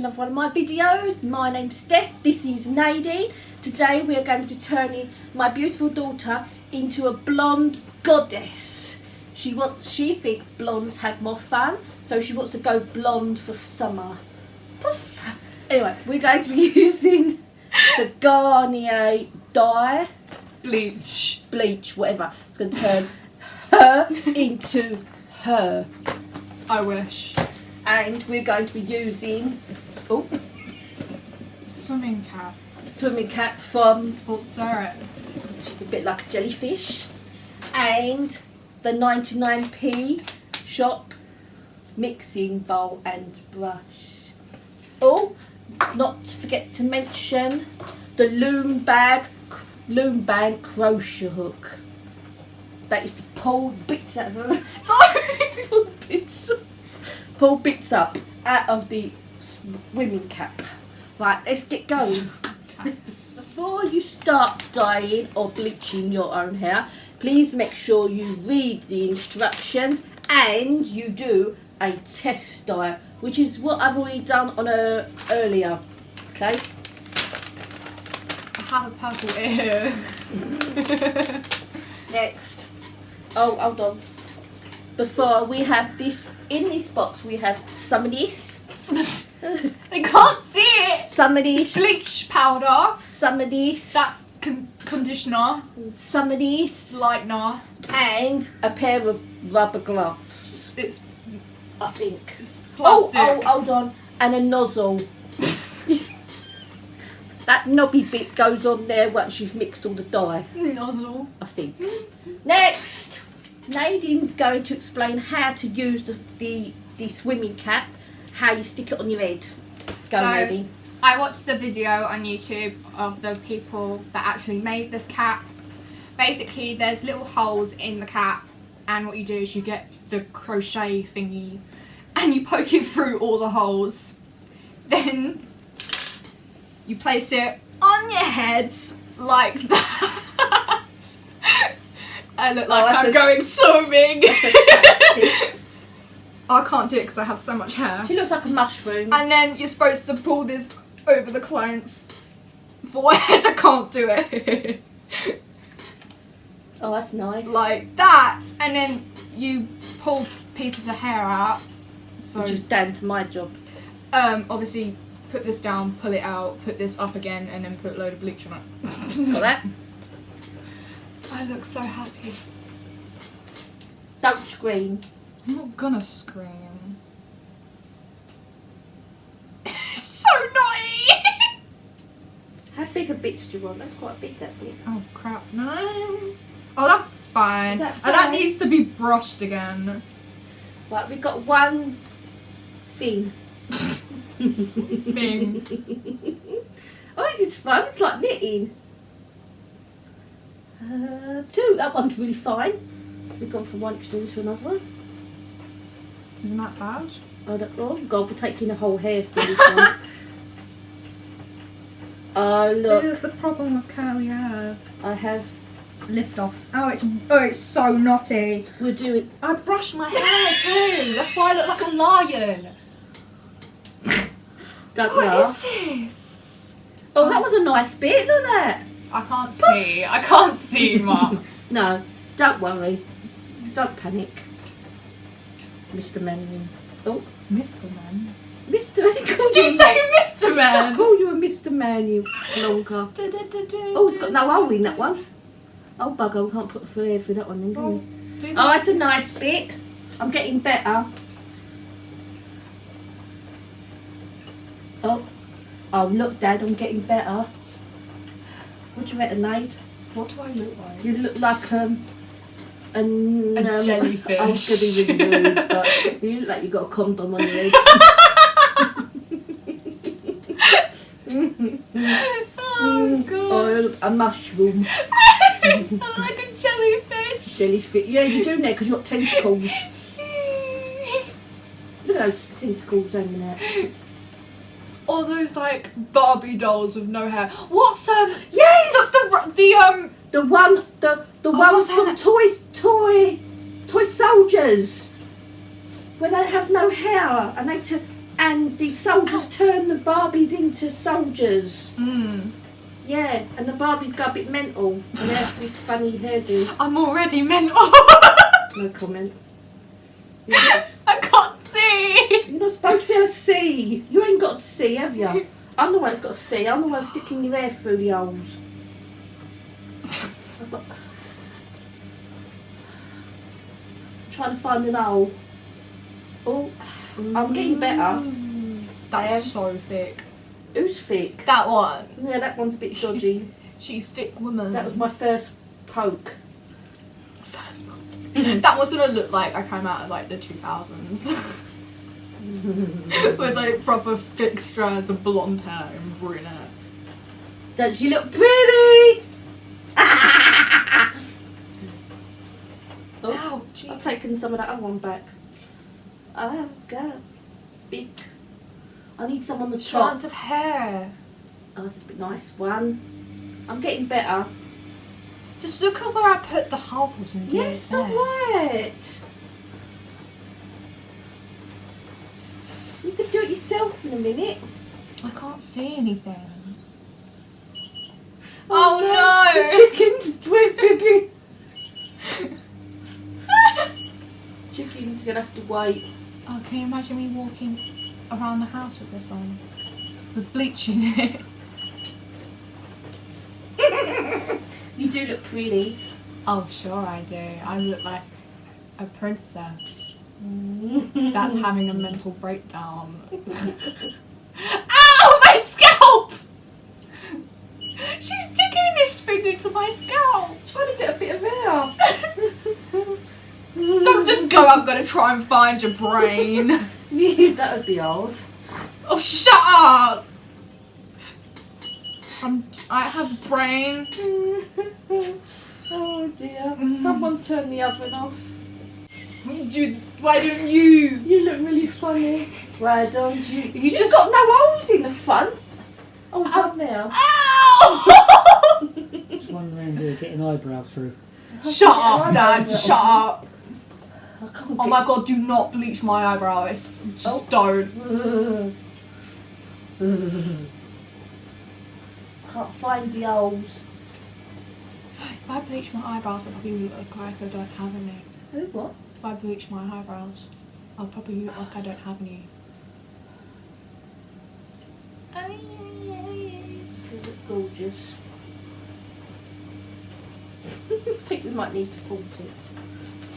another one of my videos. My name's Steph, this is Nadine. Today we are going to turn my beautiful daughter into a blonde goddess. She thinks blondes have more fun, so she wants to go blonde for summer. Poof. Anyway, we're going to be using the Garnier dye. Bleach, whatever. It's going to turn her into her. I wish. And we're going to be using Swimming cap from Sports Direct, which is a bit like a jellyfish, and the 99p shop mixing bowl and brush. Oh, not to forget to mention the Loom Band crochet hook. That is to pull bits out of pull bits up out of the swimming cap. Right, let's get going. Before you start dyeing or bleaching your own hair, please make sure you read the instructions and you do a test dye, which is what I've already done on earlier. Okay. I have a purple ear. Next. Oh, hold on. Before we have this, in this box we have some of this. I can't see it. Some of this. Bleach powder. Some of this. That's conditioner. Some of this. Lightener. And a pair of rubber gloves. It's, I think. It's plastic. Oh, hold on. And a nozzle. That knobby bit goes on there once you've mixed all the dye. Nozzle. I think. Next, Nadine's going to explain how to use the swimming cap, how you stick it on your head. Go, Nadine. I watched a video on YouTube of the people that actually made this cap. Basically, there's little holes in the cap, and what you do is you get the crochet thingy, and you poke it through all the holes. Then you place it on your head like that. I look like I'm going swimming. I can't do it because I have so much hair. She looks like a mushroom. And then you're supposed to pull this over the client's forehead. I can't do it. Oh, that's nice. Like that. And then you pull pieces of hair out. So which is down to my job. Obviously put this down, pull it out, put this up again, and then put a load of bleach on it. Got that? I look so happy. Don't scream. I'm not gonna scream. It's so naughty! How big a bits do you want? That's quite big, that bit. Oh crap, no. Oh, that's fine. That and that needs to be brushed again. Right, we've got one thing. Thing. Oh, this is fun. It's like knitting. Two. That one's really fine. We've gone from one extreme to another one. Isn't that bad? I don't know. God, we're taking the whole hair for this one. Oh, look. That's the problem with curly hair. I have... Lift off. Oh, it's so knotty. We'll do it. I brushed my hair too. That's why I look like a lion. Don't What laugh. is this? Oh, that was a nice bit. Look at that. I can't see. I can't see, Mum. No, don't worry. Don't panic. Mr. Man. Oh, Mr. Man. Mr. I think Did you say Mr. I Man? call you a Mr. Man, you plonker. Oh, it's got no hole in that one. Oh, bugger, we can't put the hair through that one then, can we? Oh, that's a nice bit. I'm getting better. Oh, look, Dad, I'm getting better. What do you reckon, Nate? What do I look like? You look like a jellyfish. I was going to be really rude, but you look like you got a condom on your head. Oh, God. Oh, you look a mushroom. I look like a jellyfish. Jellyfish. Yeah, you do now because you've got tentacles. Look at those tentacles hanging out. All those like Barbie dolls with no hair. What's Yes! The one from Toy Soldiers, where they have no hair and they And the soldiers turn the Barbies into soldiers. Mm. Yeah, and the Barbies go a bit mental. And they have this funny hairdo. I'm already mental. No comment. Yeah. I can't see. You're not supposed to be able to see. You ain't got to see, have you? I'm the one that's got to see. I'm the one sticking your hair through the holes. Trying to find an hole. Oh, I'm getting better. That's so thick. Who's thick? That one. Yeah, that one's a bit dodgy. She thick woman. That was my first poke. First one. That was gonna look like I came out of like the 2000s. With like proper thick strands of blonde hair and brunette. Don't you look pretty? Oh, I've taken some of that other one back. I've got big. I need some on the top. Strands of hair. Oh, that's a bit nice one. I'm getting better. Just look at where I put the holes and do Yes, it there. alright. You could do it yourself in a minute. I can't see anything. Oh no! The chicken's baby. Chicken's gonna have to wait. Oh, can you imagine me walking around the house with this on? With bleach in it? You do look pretty. Oh, sure I do. I look like a princess. That's having a mental breakdown. Ow! My scalp! She's digging this thing into my scalp. Trying to get a bit of hair. Don't just go, I'm gonna try and find your brain. That would be odd. Oh, shut up! I have a brain. Oh dear. Someone turn the oven off. Dude, why don't you? You look really funny. Why don't you? You You've just got no holes in the front. Oh, down there. Ow! Just one around here getting eyebrows through. Shut up, Dad. Shut up. I can't Oh my God, do not bleach my eyebrows. Just don't. Can't find the holes. If I bleach my eyebrows, I'll probably look like I don't have any. Who, what? If I bleach my eyebrows, I'll probably look like I don't have any. They look gorgeous. I think we might need to pause it.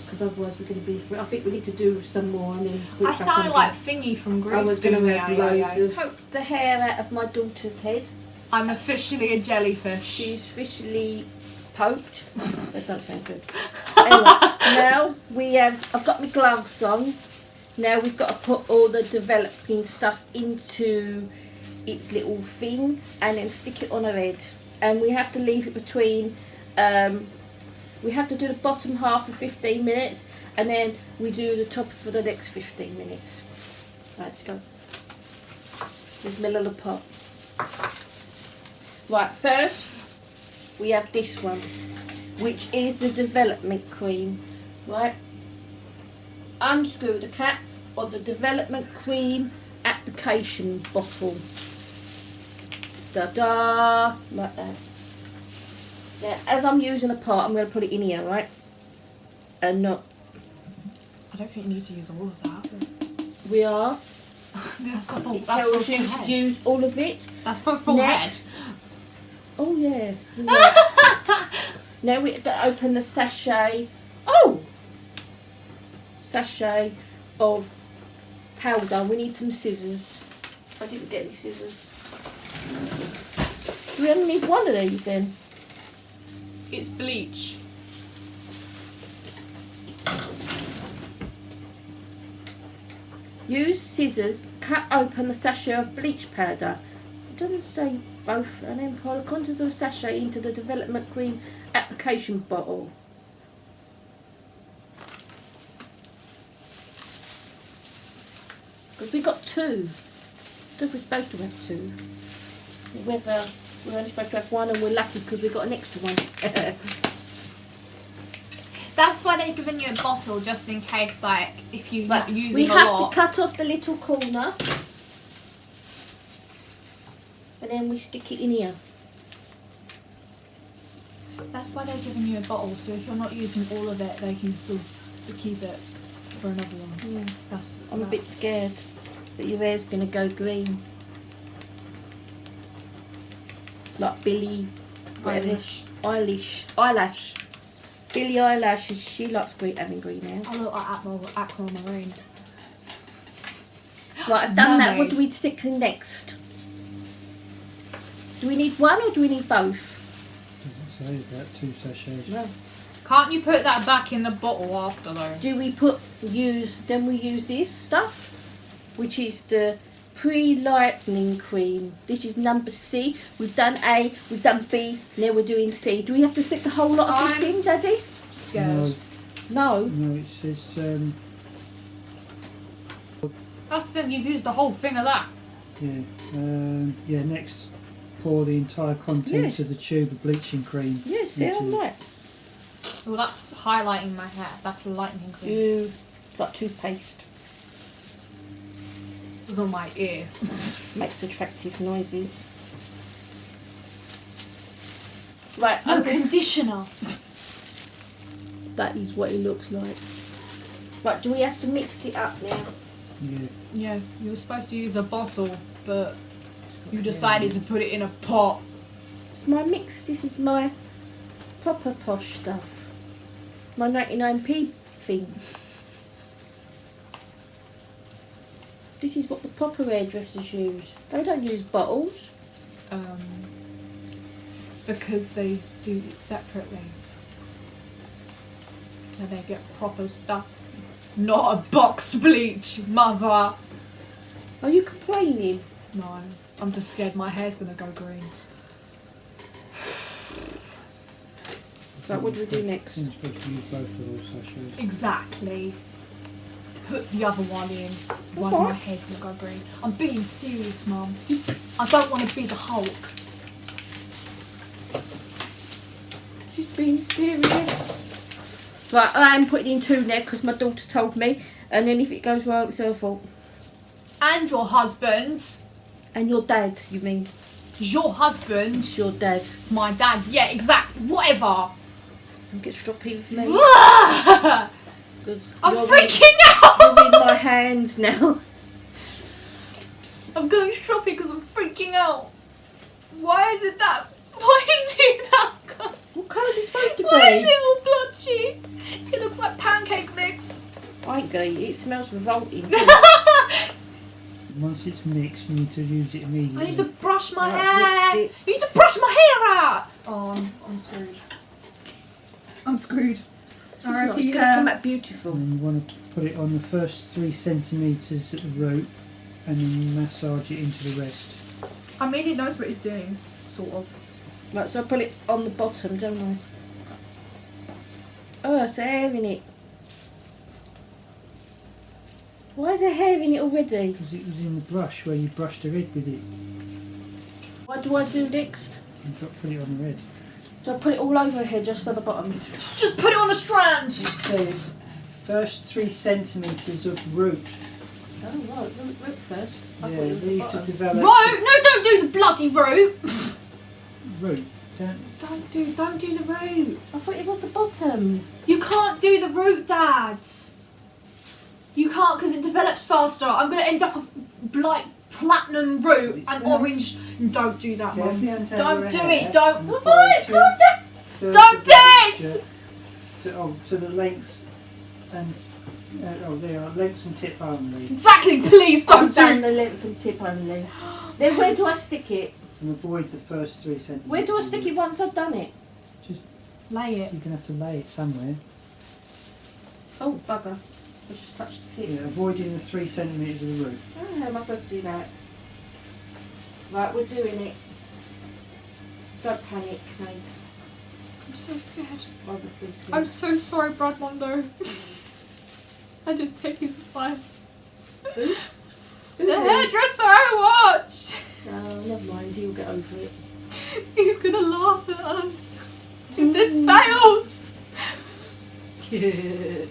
Because otherwise we're going to be free. I think we need to do some more and then put it I back sound on like again. Thingy from Greece. I was going to doing have the loads yo-yo. of... Poke the hair out of my daughter's head. I'm officially a jellyfish. She's officially poked. That don't sound good. Anyway, now I've got my gloves on. Now we've got to put all the developing stuff into its little thing and then stick it on her head. And we have to leave it between, we have to do the bottom half for 15 minutes and then we do the top for the next 15 minutes. Right, let's go. Here's my little pot. Right, first we have this one, which is the development cream. Right, unscrew the cap of the development cream application bottle. Da-da, like that. Now, as I'm using a pot, I'm going to put it in here, right? And not. I don't think you need to use all of that. We are. That's for, It that's tells for you full to head. use all of it. That's for full Next. head. Oh yeah. Yeah. Now we have to open the sachet. Oh! Sachet of powder. We need some scissors. I didn't get any scissors. We only need one of these then. It's bleach. Use scissors, cut open the sachet of bleach powder. It doesn't say both, and then pour the contents of the sachet into the development cream application bottle. Because we got two. I don't know if we're supposed to have two. Whether we're only supposed to have one and we're lucky because we got an extra one. That's why they've given you a bottle, just in case, like, if you're not using we a have lot. to cut off the little corner and then we stick it in here. That's why they're giving you a bottle, so if you're not using all of it, they can still keep it for another one. I'm a bit scared that your hair's going to go green. Like Billie... Eyelash. Billie Eyelash, she likes having green hair. I look like aquamarine. Right, I've done that. What Mermaid. do we stick in next? Do we need one or do we need both? Doesn't say about 2 sachets. No. Can't you put that back in the bottle after though? Do we use this stuff, which is the pre-lightening cream. This is number C. We've done A, we've done B, now we're doing C. Do we have to stick the whole lot of this in, Daddy? Yes. No. No, it says That's the thing, you've used the whole thing of that. yeah. Next, pour the entire contents of the tube of bleaching cream. Yes, see, I'm into- right. Well, that's highlighting my hair. That's lightening cream. It's like toothpaste. It was on my ear. Makes attractive noises. Right, No okay. conditioner. That is what it looks like. Right, do we have to mix it up now? Yeah. Yeah, you were supposed to use a bottle, but you decided to put it in a pot. It's my mix. This is my proper posh stuff. My 99p thing. This is what the proper hairdressers use. They don't use bottles. It's because they do it separately. And they get proper stuff. Not a box bleach, mother. Are you complaining? No, I'm just scared my hair's gonna go green. Right, what do we do next? You're supposed to use both of those sachets. Exactly. Put the other one in. Otherwise Okay. my hair's gonna go green. I'm being serious, Mum. I don't want to be the Hulk. She's being serious. Right, I am putting in 2 now because my daughter told me. And then if it goes wrong, it's her fault. And your husband. And your dad, you mean? Your husband. It's your dad. It's my dad. Yeah, exactly. Whatever. Don't get stroppy with me. I'm 'Cause freaking out. You're in my hands now. I'm going shopping because I'm freaking out. Why is it that? Why is it that? What colour is it supposed to be? Why is it all blotchy? It looks like pancake mix. I ain't gonna eat it. It smells revolting. Once it's mixed, you need to use it immediately. I need to brush my Right, hair. mixed You need to brush my hair out. Oh, I'm screwed. I'm screwed. It's not. It's gonna come out beautiful. And you want to put it on the first 3 centimetres at the root and then massage it into the rest. I mean, he knows what he's doing, sort of. Right, so I put it on the bottom, don't I? Oh, there's hair in it. Why is there hair in it already? Because it was in the brush where you brushed the red with it. What do I do next? You've got to put it on the red. Do I put it all over here, just on the bottom? Just put it on a strand. It says first 3 centimetres of root. Oh, right, root first. I Yeah, thought it was the leave to bottom. develop. Root? No, don't do the bloody root. Root. Don't do the root. I thought it was the bottom. You can't do the root, Dads. You can't because it develops faster. I'm going to end up with like platinum root and orange. Don't do that, Mum. Don't do it. Don't. Alright, calm down. Don't do it! To the lengths and there are lengths and tip only. Exactly, please don't Down do the length and tip only. Then where do I stick it? And avoid the first 3 centimetres. Where do I stick it once I've done it? Lay it. You're going to have to lay it somewhere. Oh, bugger. I just touched the tip. Yeah, avoiding the 3 centimetres of the root. Oh, how am I supposed to do that? Right, we're doing it. Don't panic, Nate. I'm so scared. Obviously. I'm so sorry, Brad Mondo. I didn't take his advice. The hairdresser I watched. No, never mind. He'll get over it. He's gonna laugh at us if this fails. Yeah.